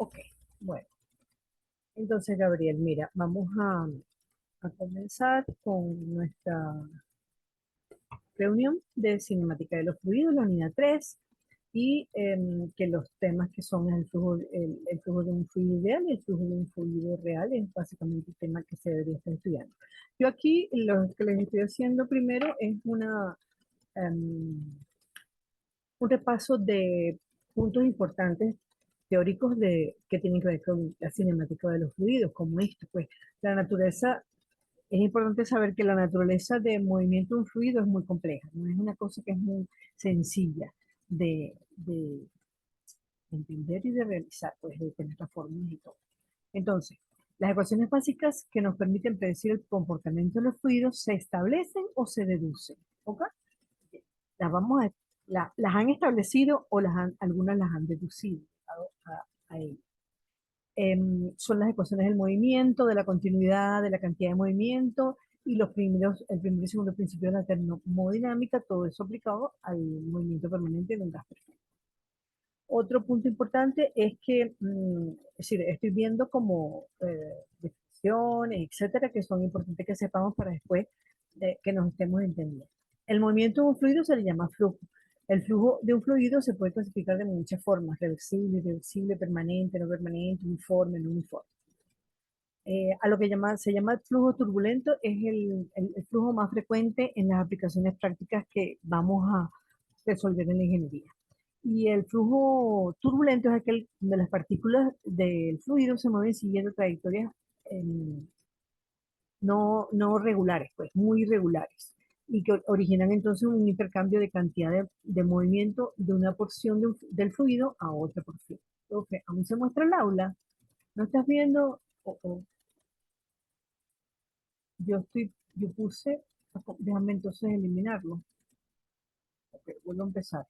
Ok, bueno, entonces Gabriel, mira, vamos a comenzar con nuestra reunión de cinemática de los fluidos, la unidad 3 y que los temas que son el flujo de un fluido ideal y el flujo de un fluido real es básicamente el tema que se debería estar estudiando. Yo aquí lo que les estoy haciendo primero es em, un repaso de puntos importantes teóricos que tienen que ver con la cinemática de los fluidos, como esto, pues la naturaleza, es importante saber que la naturaleza de movimiento de un fluido es muy compleja, no es una cosa que es muy sencilla de entender y de realizar, pues de tener las fórmulas y todo. Entonces, las ecuaciones básicas que nos permiten predecir el comportamiento de los fluidos se establecen o se deducen, ¿ok? Las vamos a, las han establecido o algunas las han deducido a ello. Son las ecuaciones del movimiento, de la continuidad, de la cantidad de movimiento y el primer y segundo principio de la termodinámica, todo eso aplicado al movimiento permanente de un gas perfecto. Otro punto importante es que, es decir, estoy viendo como definiciones, etcétera, que son importantes que sepamos para después que nos estemos entendiendo. El movimiento de un fluido se le llama flujo. El flujo de un fluido se puede clasificar de muchas formas: reversible, irreversible, permanente, no permanente, uniforme, no uniforme. A lo que se llama flujo turbulento es el flujo más frecuente en las aplicaciones prácticas que vamos a resolver en la ingeniería. Y el flujo turbulento es aquel donde las partículas del fluido se mueven siguiendo trayectorias no regulares, pues muy irregulares, y que originan entonces un intercambio de cantidad de movimiento de una porción del fluido a otra porción. Ok, aún se muestra el aula. ¿No estás viendo? Yo puse, déjame entonces eliminarlo. Ok, vuelvo a empezar.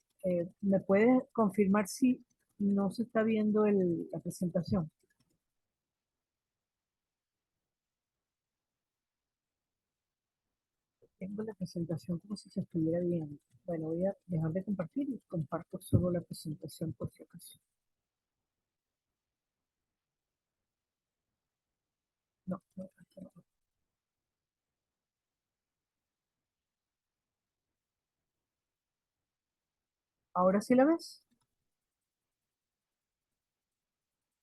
¿Me puedes confirmar si no se está viendo la presentación? Tengo la presentación como si se estuviera viendo. Bueno, voy a dejar de compartir y comparto solo la presentación por si acaso. No, no, no. ¿Ahora sí la ves?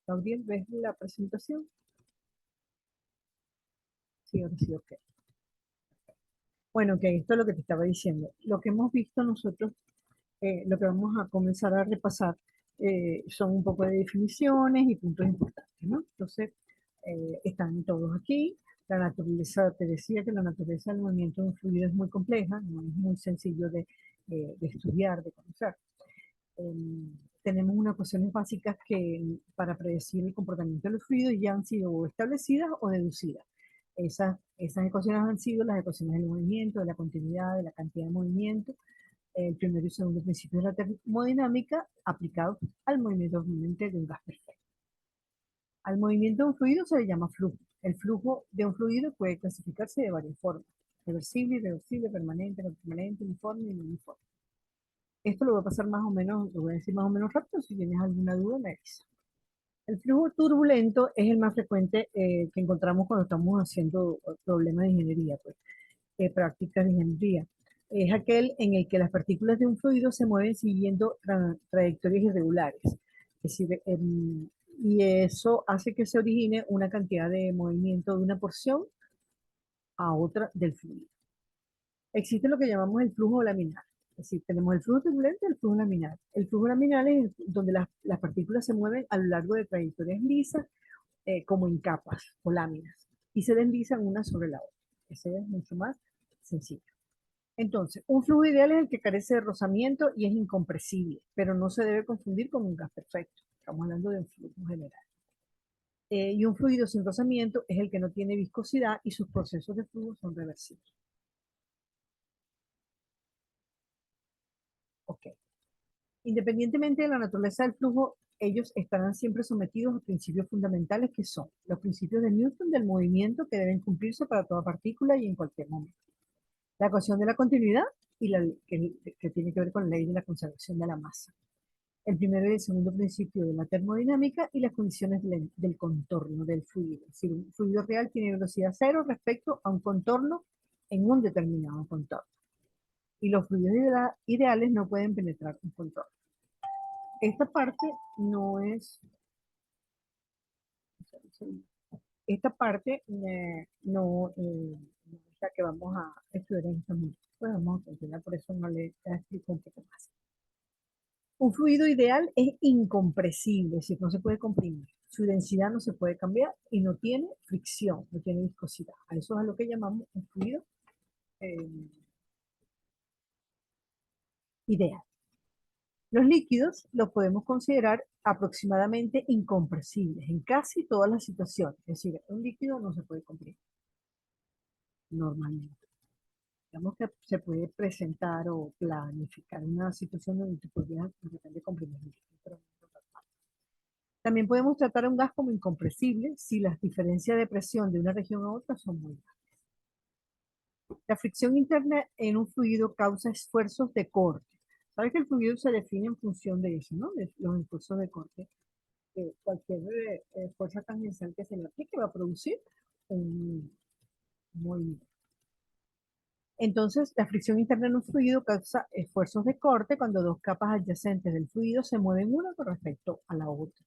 Gabriel, ¿ves la presentación? Sí, ahora sí, ok. Bueno, que esto es lo que te estaba diciendo. Lo que hemos visto nosotros, lo que vamos a comenzar a repasar, son un poco de definiciones y puntos importantes, ¿no? Entonces, están todos aquí. La naturaleza, te decía que la naturaleza del movimiento de un fluido es muy compleja, no es muy sencillo de estudiar, de conocer. Tenemos unas ecuaciones básicas que para predecir el comportamiento de los fluidos ya han sido establecidas o deducidas. Esas ecuaciones han sido las ecuaciones del movimiento, de la continuidad, de la cantidad de movimiento, el primero y segundo principio de la termodinámica aplicados al movimiento permanente de un gas perfecto. Al movimiento de un fluido se le llama flujo. El flujo de un fluido puede clasificarse de varias formas: reversible, irreversible, permanente, no permanente, uniforme y no uniforme. Esto lo voy a pasar más o menos, lo voy a decir más o menos rápido. Si tienes alguna duda, me avisa. El flujo turbulento es el más frecuente que encontramos cuando estamos haciendo problemas de ingeniería, pues, prácticas de ingeniería. Es aquel en el que las partículas de un fluido se mueven siguiendo trayectorias irregulares. Es decir, y eso hace que se origine una cantidad de movimiento de una porción a otra del fluido. Existe lo que llamamos el flujo laminar. Es decir, tenemos el flujo turbulento y el flujo laminar. El flujo laminar es donde las partículas se mueven a lo largo de trayectorias lisas, como en capas o láminas, y se deslizan una sobre la otra. Ese es mucho más sencillo. Entonces, un flujo ideal es el que carece de rozamiento y es incompresible, pero no se debe confundir con un gas perfecto. Estamos hablando de un flujo general. Y un fluido sin rozamiento es el que no tiene viscosidad y sus procesos de flujo son reversibles. Ok. Independientemente de la naturaleza del flujo, ellos estarán siempre sometidos a principios fundamentales que son los principios de Newton del movimiento, que deben cumplirse para toda partícula y en cualquier momento. La ecuación de la continuidad y que tiene que ver con la ley de la conservación de la masa. El primero y el segundo principio de la termodinámica y las condiciones del contorno del fluido. Es decir, un fluido real tiene velocidad cero respecto a un contorno en un determinado contorno. Y los fluidos ideales no pueden penetrar un contorno. Esta parte no es... Esta parte no es la que vamos a estudiar en este momento. Pues vamos a continuar, por eso no le explico un poco más. Un fluido ideal es incompresible, es decir, no se puede comprimir. Su densidad no se puede cambiar y no tiene fricción, no tiene viscosidad. A eso es a lo que llamamos un fluido eh, ideal. Los líquidos los podemos considerar aproximadamente incompresibles en casi todas las situaciones. Es decir, un líquido no se puede comprimir normalmente. Digamos que se puede presentar o planificar una situación donde tú podrías de repente comprimir un líquido, pero no normal. También podemos tratar a un gas como incompresible si las diferencias de presión de una región a otra son muy grandes. La fricción interna en un fluido causa esfuerzos de corte. ¿Sabes que el fluido se define en función de eso, ¿no? De los esfuerzos de corte. Cualquier fuerza tangencial que se le aplique va a producir un movimiento. Entonces, la fricción interna en un fluido causa esfuerzos de corte cuando dos capas adyacentes del fluido se mueven una con respecto a la otra,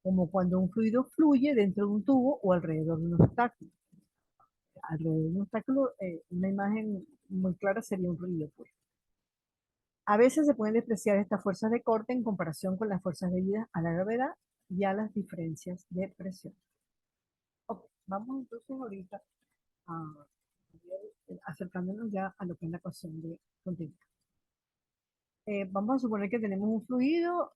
como cuando un fluido fluye dentro de un tubo o alrededor de un obstáculo. Alrededor de un obstáculo, una imagen muy clara sería un río, pues. A veces se pueden despreciar estas fuerzas de corte en comparación con las fuerzas debidas a la gravedad y a las diferencias de presión. Ok, vamos entonces ahorita a acercándonos ya a lo que es la ecuación de continuidad. Vamos a suponer que tenemos un fluido,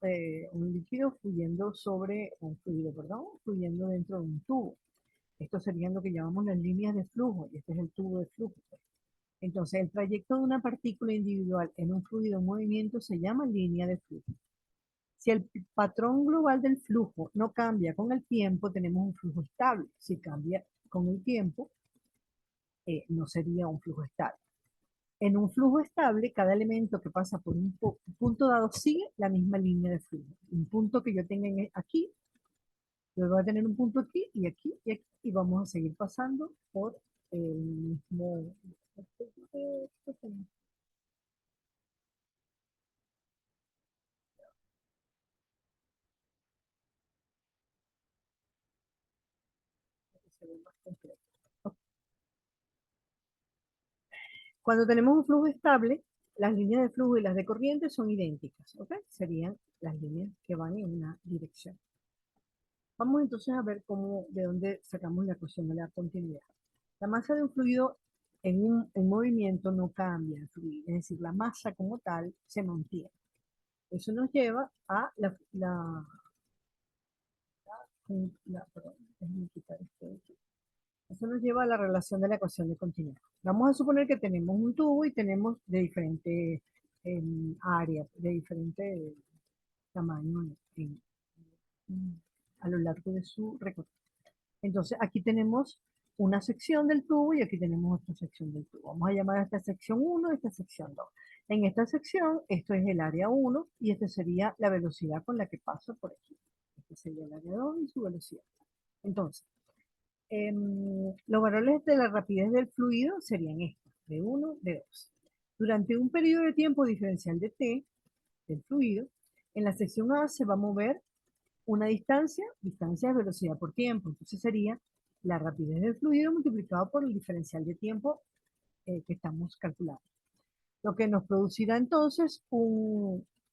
un líquido fluyendo sobre, un fluido, perdón, fluyendo dentro de un tubo. Esto serían lo que llamamos las líneas de flujo, y este es el tubo de flujo. Entonces, el trayecto de una partícula individual en un fluido en movimiento se llama línea de flujo. Si el patrón global del flujo no cambia con el tiempo, tenemos un flujo estable. Si cambia con el tiempo, no sería un flujo estable. En un flujo estable, cada elemento que pasa por un punto dado sigue la misma línea de flujo. Un punto que yo tenga aquí, yo voy a tener un punto aquí y aquí y aquí, y vamos a seguir pasando por el mismo... Cuando tenemos un flujo estable, las líneas de flujo y las de corriente son idénticas, ¿ok? Serían las líneas que van en una dirección. Vamos entonces a ver de dónde sacamos la ecuación de la continuidad. La masa de un fluido en movimiento no cambia, es decir, la masa como tal se mantiene. Eso nos lleva a perdón, déjenme quitar esto de aquí. Eso nos lleva a la relación de la ecuación de continuidad. Vamos a suponer que tenemos un tubo y tenemos de diferentes áreas, de diferente tamaño a lo largo de su recorrido. Entonces, aquí tenemos una sección del tubo y aquí tenemos otra sección del tubo. Vamos a llamar a esta sección 1 y esta sección 2. En esta sección, esto es el área 1 y esta sería la velocidad con la que pasa por aquí. Este sería el área 2 y su velocidad. Entonces, los valores de la rapidez del fluido serían estos, de 1, de 2. Durante un periodo de tiempo diferencial de t del fluido, en la sección A se va a mover una distancia es velocidad por tiempo. Entonces sería la rapidez del fluido multiplicado por el diferencial de tiempo que estamos calculando. Lo que nos producirá entonces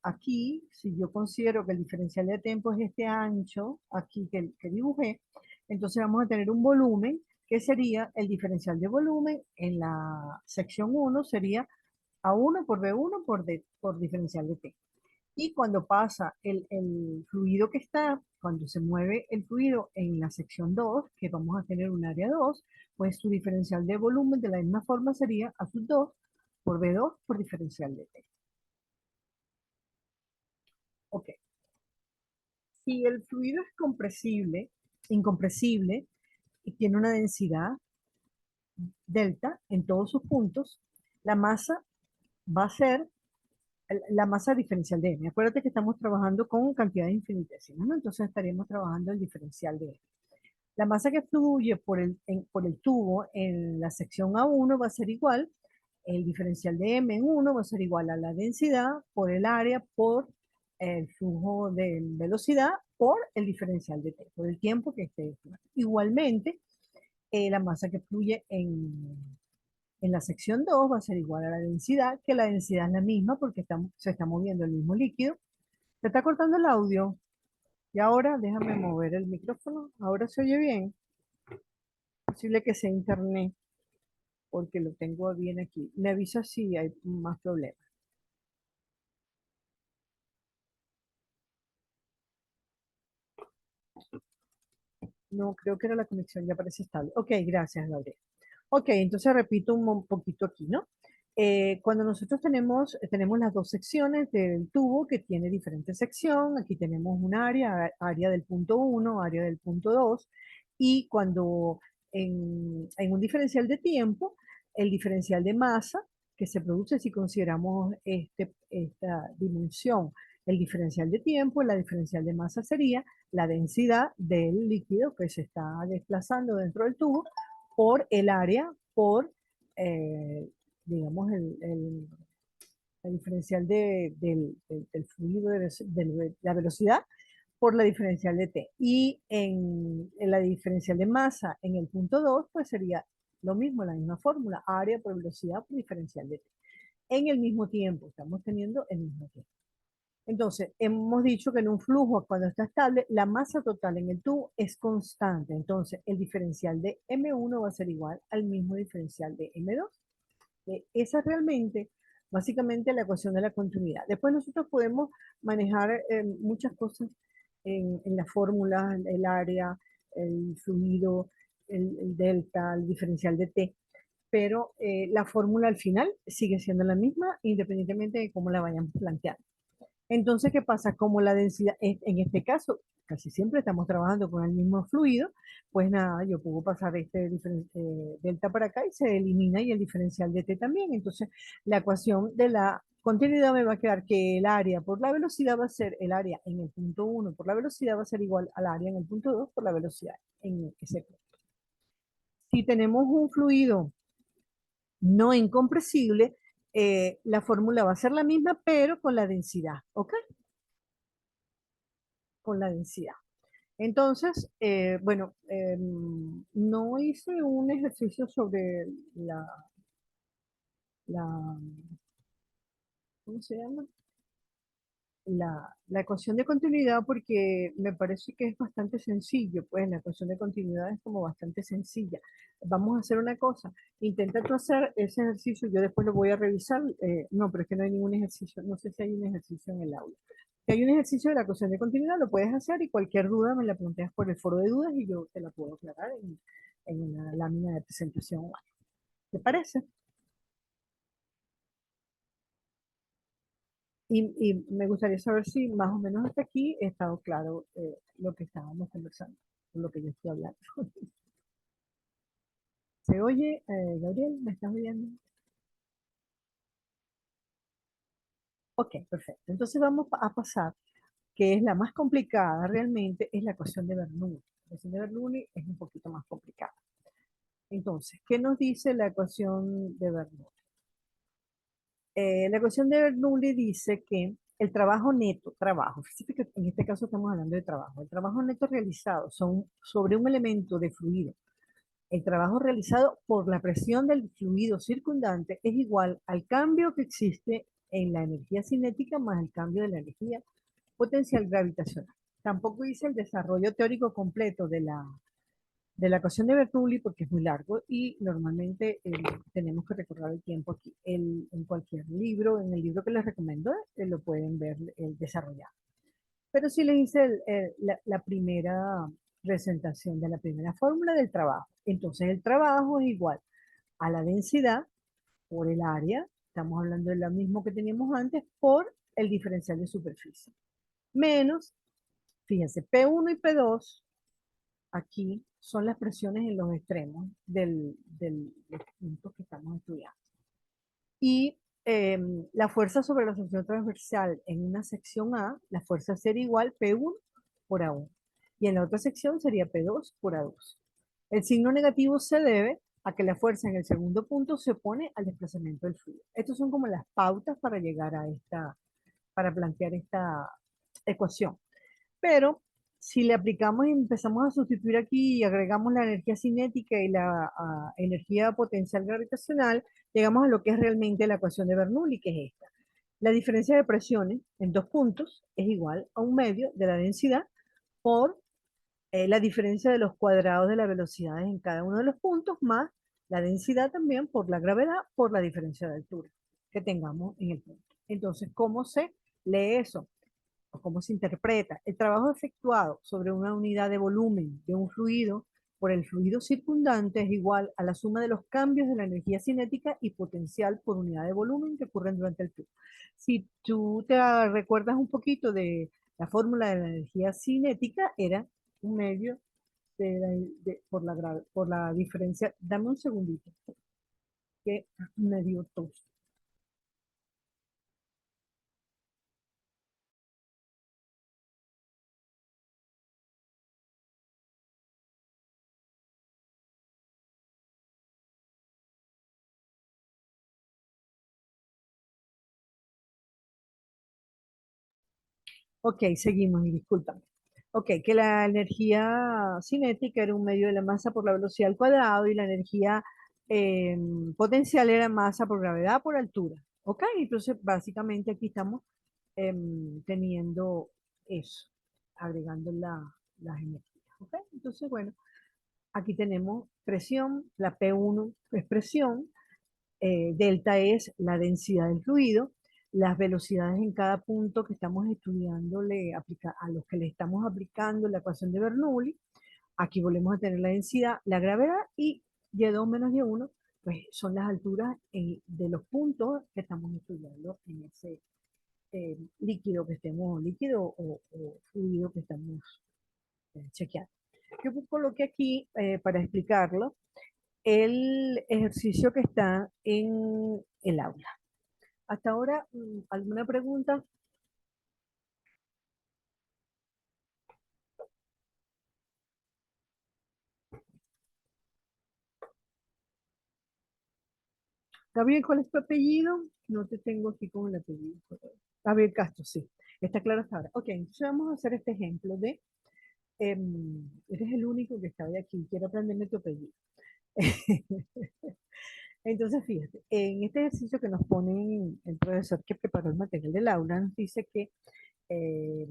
aquí, si yo considero que el diferencial de tiempo es este ancho, aquí que dibujé, entonces vamos a tener un volumen que sería el diferencial de volumen en la sección 1 sería A1 por B1 por diferencial de T. Y cuando pasa el fluido que está, cuando se mueve el fluido en la sección 2, que vamos a tener un área 2, pues su diferencial de volumen de la misma forma sería A sub 2 por B2 por diferencial de T. Ok. Si el fluido es incompresible y tiene una densidad delta en todos sus puntos, la masa va a ser la masa diferencial de M. Acuérdate que estamos trabajando con cantidades infinitesimales, ¿no? Entonces estaríamos trabajando el diferencial de M. La masa que fluye por el tubo en la sección A1 va a ser igual, el diferencial de M en 1 va a ser igual a la densidad por el área por el flujo de velocidad por el diferencial de T, por el tiempo que esté. Igualmente, la masa que fluye en la sección 2 va a ser igual a la densidad, que la densidad es la misma porque se está moviendo el mismo líquido. ¿Se está cortando el audio? Y ahora déjame mover el micrófono. ¿Ahora se oye bien? Es posible que sea internet porque lo tengo bien aquí. Me avisa si hay más problemas. No, creo que era la conexión, ya parece estable. Ok, gracias, Gabriel. Ok, entonces repito un poquito aquí, ¿no? Cuando nosotros tenemos las dos secciones del tubo que tiene diferente sección, aquí tenemos un área del punto uno, área del punto 2, y cuando en un diferencial de tiempo, el diferencial de masa que se produce si consideramos esta dimensión, el diferencial de tiempo, la diferencial de masa sería la densidad del líquido que se está desplazando dentro del tubo por el área, por, eh, digamos, el diferencial del fluido, de la velocidad, por la diferencial de T. Y en la diferencial de masa en el punto 2 pues sería lo mismo, la misma fórmula, área por velocidad por diferencial de T. En el mismo tiempo, estamos teniendo el mismo tiempo. Entonces, hemos dicho que en un flujo, cuando está estable, la masa total en el tubo es constante. Entonces, el diferencial de M1 va a ser igual al mismo diferencial de M2. Esa es realmente, básicamente, la ecuación de la continuidad. Después nosotros podemos manejar muchas cosas en la fórmula, el área, el fluido, el delta, el diferencial de T, pero la fórmula al final sigue siendo la misma, independientemente de cómo la vayan planteando. Entonces, ¿qué pasa? Como la densidad, en este caso, casi siempre estamos trabajando con el mismo fluido, pues nada, yo puedo pasar delta para acá y se elimina y el diferencial de T también. Entonces, la ecuación de la continuidad me va a quedar que el área por la velocidad va a ser el área en el punto uno por la velocidad va a ser igual al área en el punto 2 por la velocidad en ese punto. Si tenemos un fluido no incompresible, la fórmula va a ser la misma, pero con la densidad, ¿ok? Con la densidad. Entonces, bueno, no hice un ejercicio sobre la, ¿cómo se llama? La ecuación de continuidad porque me parece que es bastante sencillo, pues la ecuación de continuidad es como bastante sencilla. Vamos a hacer una cosa, intenta tú hacer ese ejercicio, yo después lo voy a revisar, no, pero es que no hay ningún ejercicio, no sé si hay un ejercicio en el aula. Si hay un ejercicio de la ecuación de continuidad, lo puedes hacer y cualquier duda me la planteas por el foro de dudas y yo te la puedo aclarar en una lámina de presentación. ¿Te parece? Y me gustaría saber si más o menos hasta aquí he estado claro lo que estábamos conversando, lo que yo estoy hablando. ¿Se oye, Gabriel? ¿Me estás oyendo? Ok, perfecto. Entonces vamos a pasar, que es la más complicada realmente, es la ecuación de Bernoulli. La ecuación de Bernoulli es un poquito más complicada. Entonces, ¿qué nos dice la ecuación de Bernoulli? La ecuación de Bernoulli dice que el trabajo neto, trabajo, fíjate que en este caso estamos hablando de trabajo, el trabajo neto realizado sobre un elemento de fluido. El trabajo realizado por la presión del fluido circundante es igual al cambio que existe en la energía cinética más el cambio de la energía potencial gravitacional. Tampoco hice el desarrollo teórico completo de la ecuación de Bernoulli porque es muy largo y normalmente tenemos que recordar el tiempo aquí. En cualquier libro, en el libro que les recomiendo, lo pueden ver desarrollado. Pero sí les hice la primera presentación de la primera fórmula del trabajo. Entonces el trabajo es igual a la densidad por el área, estamos hablando de lo mismo que teníamos antes, por el diferencial de superficie, menos, fíjense, P1 y P2 aquí son las presiones en los extremos de los puntos que estamos estudiando. Y la fuerza sobre la sección transversal en una sección A, la fuerza sería igual P1 por A1. Y en la otra sección sería P2 por A2. El signo negativo se debe a que la fuerza en el segundo punto se opone al desplazamiento del fluido. Estas son como las pautas para llegar a para plantear esta ecuación. Pero si le aplicamos y empezamos a sustituir aquí y agregamos la energía cinética y la energía potencial gravitacional, llegamos a lo que es realmente la ecuación de Bernoulli, que es esta. La diferencia de presiones en dos puntos es igual a un medio de la densidad por la diferencia de los cuadrados de las velocidades en cada uno de los puntos, más la densidad también por la gravedad, por la diferencia de altura que tengamos en el punto. Entonces, ¿cómo se lee eso? O cómo se interpreta. El trabajo efectuado sobre una unidad de volumen de un fluido por el fluido circundante es igual a la suma de los cambios de la energía cinética y potencial por unidad de volumen que ocurren durante el flujo. Si tú te recuerdas un poquito de la fórmula de la energía cinética, era un medio por la diferencia. Dame un segundito, que me dio tos. Ok, seguimos y disculpa. Ok, que la energía cinética era un medio de la masa por la velocidad al cuadrado y la energía eh, potencial era masa por gravedad por altura. Ok, entonces básicamente aquí estamos teniendo eso, agregando las energías. Ok, entonces bueno, aquí tenemos presión, la P1 es presión, delta es la densidad del fluido, las velocidades en cada punto que estamos estudiando a los que le estamos aplicando la ecuación de Bernoulli. Aquí volvemos a tener la densidad, la gravedad y Y2 menos Y1, pues son las alturas de los puntos que estamos estudiando en ese líquido o fluido que estamos chequeando. Yo coloqué aquí para explicarlo el ejercicio que está en el aula. Hasta ahora, ¿alguna pregunta? Gabriel, ¿cuál es tu apellido? No te tengo aquí con el apellido. Gabriel Castro, sí. Está claro hasta ahora. Ok, entonces vamos a hacer este ejemplo de, eres el único que está de aquí, quiero aprenderme tu apellido. Entonces, fíjate, en este ejercicio que nos pone el profesor que preparó el material del aula, nos dice que eh,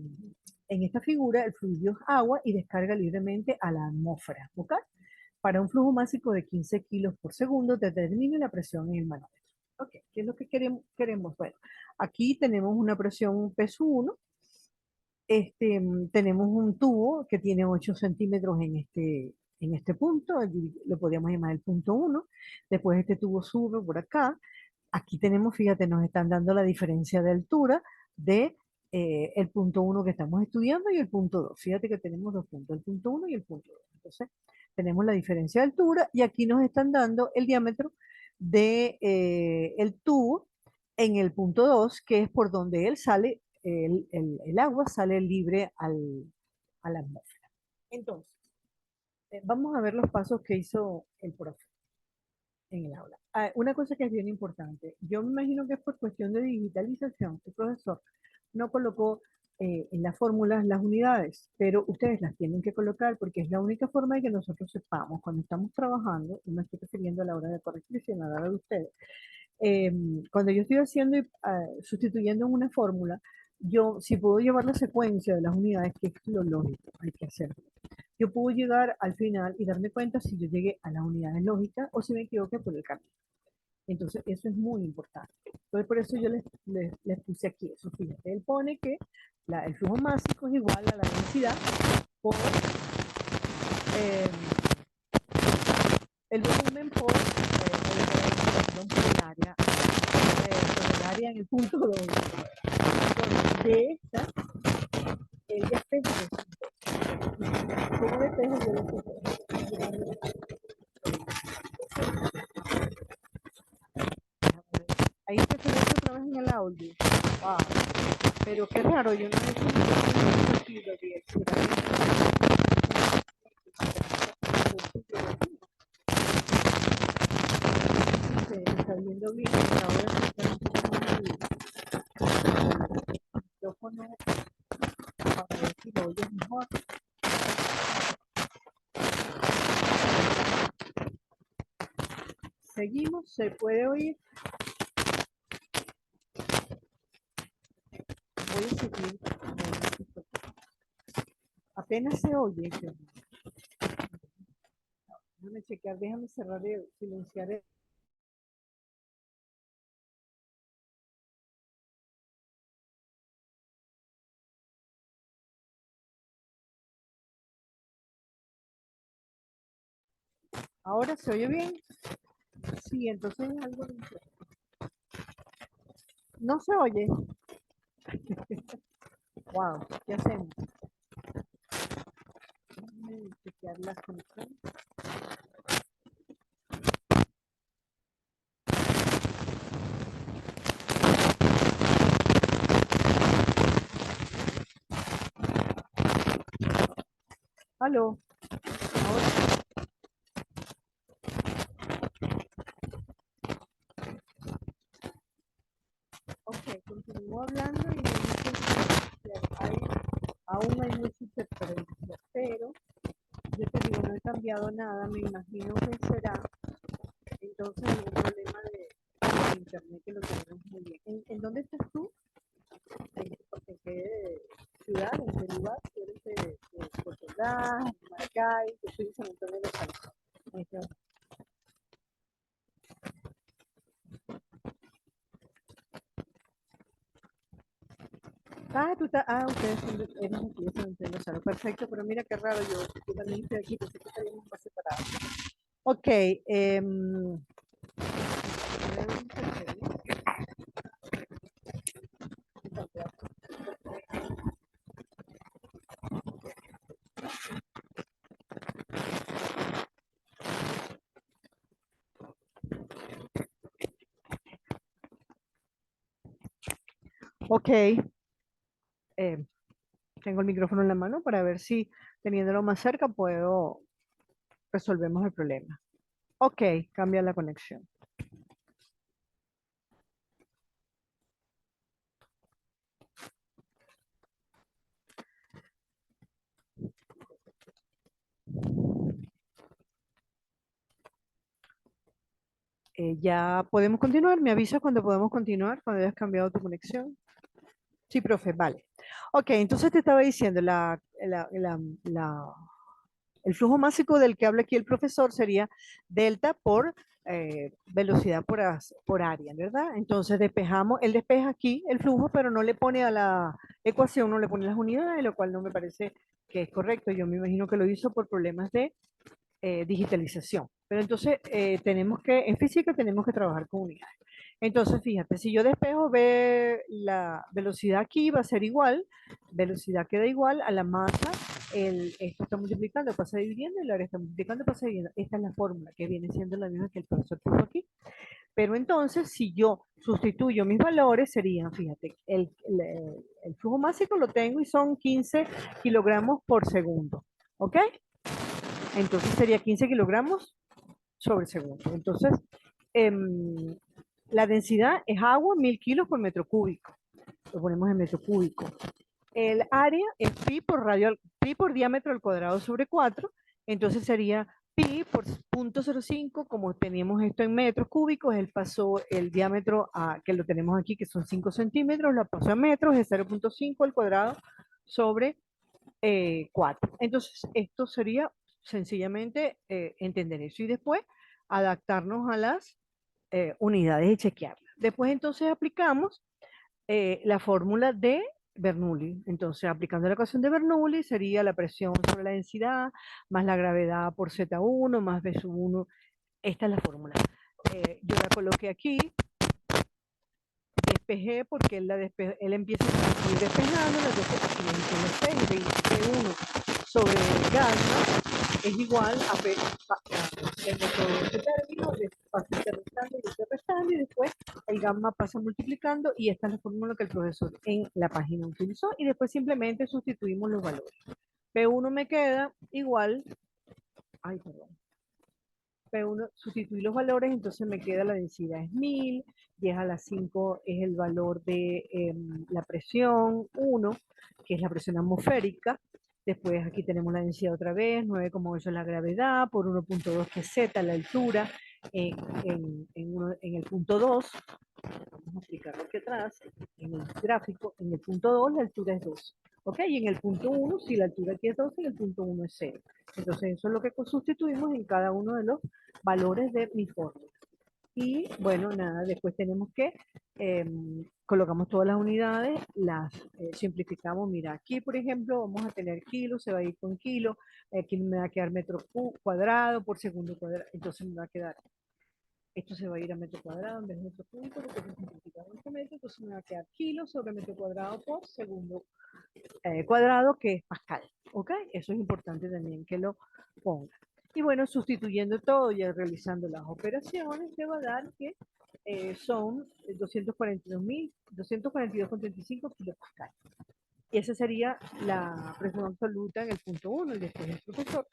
en esta figura el fluido es agua y descarga libremente a la atmósfera, ¿ok? Para un flujo máximo de 15 kilos por segundo, determine la presión en el manómetro. Ok, ¿qué es lo que queremos? Bueno, aquí tenemos una presión peso 1, tenemos un tubo que tiene 8 centímetros en este punto, allí lo podríamos llamar el punto 1, después este tubo sube por acá, aquí tenemos, fíjate, nos están dando la diferencia de altura de el punto 1 que estamos estudiando y el punto 2. Fíjate que tenemos dos puntos, el punto 1 y el punto 2. Entonces, tenemos la diferencia de altura y aquí nos están dando el diámetro de el tubo en el punto 2, que es por donde él sale, el agua sale libre a la atmósfera. Entonces, vamos a ver los pasos que hizo el profe en el aula. Una cosa que es bien importante, yo me imagino que es por cuestión de digitalización, el profesor no colocó en las fórmulas las unidades, pero ustedes las tienen que colocar porque es la única forma de que nosotros sepamos cuando estamos trabajando, y me estoy refiriendo a la hora de corrección, a la hora de ustedes, eh, cuando yo estoy haciendo sustituyendo en una fórmula, yo si puedo llevar la secuencia de las unidades, que es lo lógico, hay que hacerlo. Yo puedo llegar al final y darme cuenta si yo llegué a las unidades lógicas o si me equivoqué por el camino. Entonces, eso es muy importante. Entonces, por eso yo les puse aquí eso. Fíjate, él pone que el flujo másico es igual a la densidad por eh, el volumen por el área, por el área en el punto 2. De esta, el despejo ¿cómo despejo yo despejo? Ahí se puede Pero qué raro, yo no he hecho ningún sentido de se está viendo bien, ahora se está el micrófono para ver si lo oyes mejor. Seguimos, se puede oír. Voy a seguir. Apenas se oye. Déjame chequear, déjame cerrar y silenciar el... Ahora se oye bien. Sí, entonces algo no se oye. Wow, ¿qué hacemos? Déjame chequear la conexión. Aló. Ahora. Ok, continúo hablando y me dicen que aún hay mucha interferencia, pero yo te digo, no he cambiado nada, me imagino que será entonces algún problema de internet que lo tenemos muy bien. ¿En dónde estás tú? ¿En qué ciudad? ¿En qué lugar? ¿Tú eres de Portugal, Maracay? Yo soy de San Antonio de los Altos. Tú estás, ustedes son eres aquí de San Antonio de los Altos. Perfecto, pero mira qué raro, yo también estoy aquí, pensé que estaríamos más separados. Ok, ok, tengo el micrófono en la mano para ver si teniéndolo más cerca puedo resolvemos el problema. Ok, cambia la conexión. Ya podemos continuar. ¿Me avisas cuando podemos continuar, cuando hayas cambiado tu conexión? Sí, profe, vale. Ok, entonces te estaba diciendo, el flujo másico del que habla aquí el profesor sería delta por velocidad por área, ¿verdad? Entonces despejamos, él despeja aquí el flujo, pero no le pone a la ecuación, no le pone las unidades, lo cual no me parece que es correcto. Yo me imagino que lo hizo por problemas de digitalización. Pero entonces tenemos que, en física tenemos que trabajar con unidades. Entonces, fíjate, si yo despejo, ve la velocidad aquí va a ser igual, velocidad queda igual a la masa, esto está multiplicando, pasa dividiendo, y el área está multiplicando, pasa dividiendo. Esta es la fórmula que viene siendo la misma que el profesor puso aquí. Pero entonces, si yo sustituyo mis valores, serían, fíjate, el flujo másico lo tengo y son 15 kilogramos por segundo. ¿Ok? Entonces sería 15 kilogramos sobre segundo. Entonces, la densidad es agua, 1000 kilos por metro cúbico. Lo ponemos en metro cúbico. El área es pi por diámetro al cuadrado sobre 4. Entonces sería pi por 0.05, como teníamos esto en metros cúbicos, él pasó el diámetro que lo tenemos aquí, que son 5 centímetros, lo pasó a metros, es 0.5 al cuadrado sobre 4. Entonces, esto sería sencillamente entender eso y después adaptarnos a las unidades y chequearlas. Después entonces aplicamos la fórmula de Bernoulli. Entonces, aplicando la ecuación de Bernoulli sería la presión sobre la densidad más la gravedad por Z1 más B sub 1. Esta es la fórmula. Yo la coloqué aquí, despejé porque él empieza a ir despejando, entonces P1 sobre gamma es igual a P, el método de término, de espacio interrestando y este restando y después el gamma pasa multiplicando y esta es la fórmula que el profesor en la página utilizó y después simplemente sustituimos los valores. P1 me queda igual, ay, perdón, P1, sustituir los valores, entonces me queda la densidad es 1000, 10 a la 5 es el valor de la presión 1, que es la presión atmosférica. Después aquí tenemos la densidad otra vez, 9,8 es la gravedad, por 1,2 que es Z, la altura, en el punto 2, vamos a explicarlo aquí atrás, en el gráfico, en el punto 2 la altura es 2. ¿Ok? Y en el punto 1, si la altura aquí es 2, en el punto 1 es 0. Entonces eso es lo que sustituimos en cada uno de los valores de mi fórmula. Y bueno, nada, después tenemos que colocamos todas las unidades, las simplificamos. Mira, aquí por ejemplo vamos a tener kilo, se va a ir con kilo, aquí me va a quedar metro cuadrado por segundo cuadrado, entonces me va a quedar, esto se va a ir a metro cuadrado en vez de metro punto, porque se simplificaron este metro, entonces me va a quedar kilo sobre metro cuadrado por segundo cuadrado, que es pascal, ¿ok? Eso es importante también que lo ponga. Y bueno, sustituyendo todo y realizando las operaciones, te va a dar que son 242.242,35 kilopascal. Y esa sería la presión absoluta en el punto 1, y después el profesor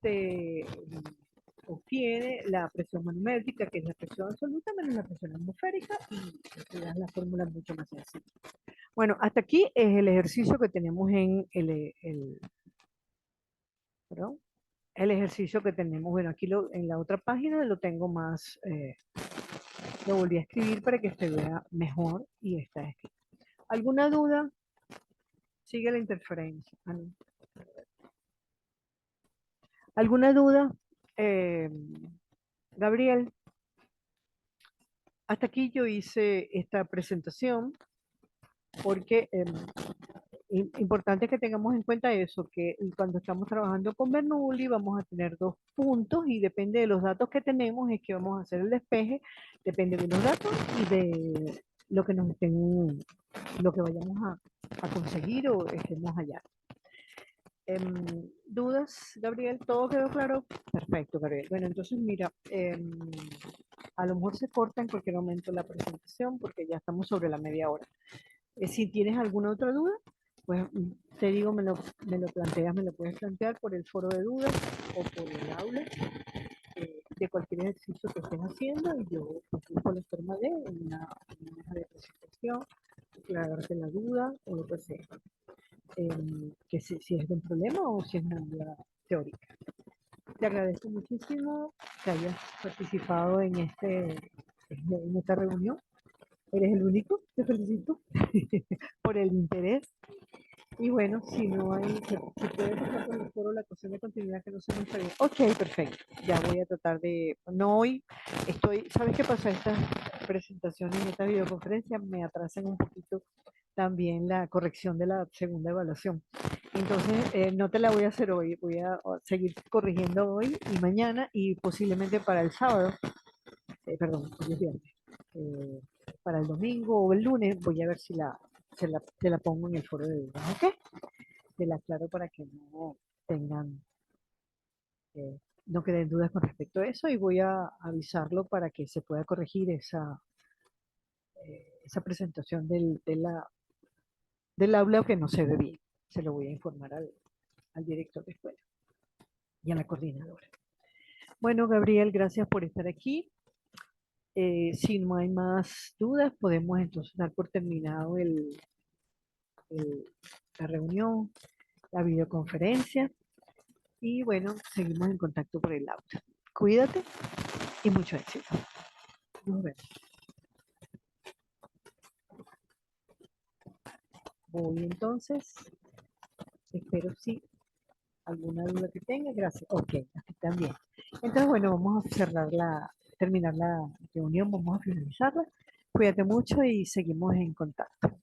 te obtiene la presión manométrica, que es la presión absoluta menos la presión atmosférica, y te dan la fórmula mucho más sencilla. Bueno, hasta aquí es el ejercicio que tenemos en perdón, el ejercicio que tenemos. Bueno, aquí en la otra página lo tengo más, lo volví a escribir para que se vea mejor y está escrito. ¿Alguna duda? Sigue la interferencia. Ah, no. ¿Alguna duda? Gabriel, hasta aquí yo hice esta presentación porque importante que tengamos en cuenta eso, que cuando estamos trabajando con Bernoulli vamos a tener dos puntos y depende de los datos que tenemos es que vamos a hacer el despeje, depende de los datos y de lo que nos estén, lo que vayamos a conseguir o estemos allá. ¿Dudas, Gabriel? ¿Todo quedó claro? Perfecto, Gabriel. Bueno, entonces mira, a lo mejor se corta en cualquier momento la presentación porque ya estamos sobre la media hora. Si tienes alguna otra duda, pues te digo, me lo planteas, me lo puedes plantear por el foro de dudas o por el aula de cualquier ejercicio que estés haciendo y yo busco la forma de una hoja de presentación, aclararte la duda o lo que sea. Que si es un problema o si es una duda teórica. Te agradezco muchísimo que hayas participado en esta reunión. Eres el único, te felicito por el interés. Y bueno, si no hay, si puedes pasar por el foro la cuestión de continuidad que no se me está bien. Ok, perfecto. Ya voy a tratar de, no hoy, ¿sabes qué pasa? Estas presentaciones, estas videoconferencias me atrasan un poquito también la corrección de la segunda evaluación. Entonces, no te la voy a hacer hoy, voy a seguir corrigiendo hoy y mañana y posiblemente para el sábado, perdón, hoy es viernes, eh, para el domingo o el lunes voy a ver si te la pongo en el foro de dudas, ¿ok? Te la aclaro para que no tengan, no queden dudas con respecto a eso y voy a avisarlo para que se pueda corregir esa presentación del aula que no se ve bien. Se lo voy a informar al director de escuela y a la coordinadora. Bueno, Gabriel, gracias por estar aquí. Si no hay más dudas, podemos entonces dar por terminado la reunión, la videoconferencia y bueno, seguimos en contacto por el aula. Cuídate y mucho éxito. Nos vemos. Voy entonces, espero si alguna duda que tenga, gracias. Ok, aquí también. Entonces, bueno, vamos a terminar la reunión, vamos a finalizarla. Cuídate mucho y seguimos en contacto.